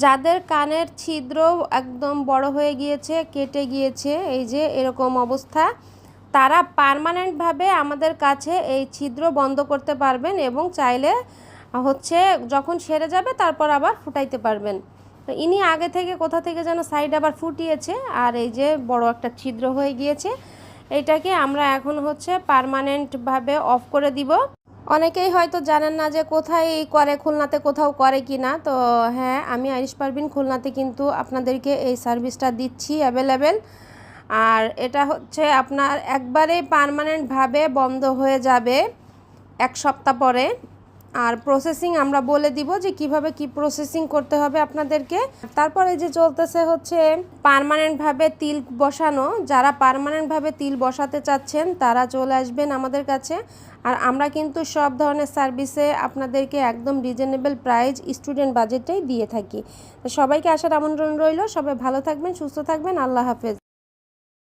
যাদের কানের ছিদ্র একদম বড় হয়ে গিয়েছে, কেটে গিয়েছে, এই যে এরকম অবস্থা, তারা পার্মানেন্টভাবে আমাদের কাছে এই ছিদ্র বন্ধ করতে পারবেন এবং চাইলে হচ্ছে যখন সেরে যাবে তারপর আবার ফুটাইতে পারবেন। তো ইনি আগে থেকে কোথা থেকে যেন সাইড আবার ফুটিয়েছে, আর এই যে বড় একটা ছিদ্র হয়ে গিয়েছে, এটাকে আমরা এখন হচ্ছে পার্মানেন্টভাবে অফ করে দিব। অনেকেই হয়তো জানেন না যে কোথায় করে, খুলনাতে কোথাও করে কি না। তো হ্যাঁ, আমি আইরিশ পারভিন খুলনাতে কিন্তু আপনাদেরকে এই সার্ভিসটা দিচ্ছি অ্যাভেলেবেল। আর এটা হচ্ছে আপনার একবারেই পার্মানেন্টভাবে বন্ধ হয়ে যাবে 1 সপ্তাহ পরে। আর প্রসেসিং আমরা বলে দিব যে কিভাবে কি প্রসেসিং করতে হবে আপনাদেরকে। তারপরে যে চলতেছে হচ্ছে পার্মানেন্টভাবে তিল বসানো। যারা পার্মানেন্টভাবে তিল বসাতে চাচ্ছেন তারা চলে আসবেন আমাদের কাছে। আর আমরা কিন্তু সব ধরনের সার্ভিসে আপনাদেরকে একদম রিজনেবল প্রাইস, স্টুডেন্ট বাজেটেই দিয়ে থাকি। তো সবাইকে আসার আমন্ত্রণ রইল। সবাই ভালো থাকবেন, সুস্থ থাকবেন। আল্লাহ হাফেজ।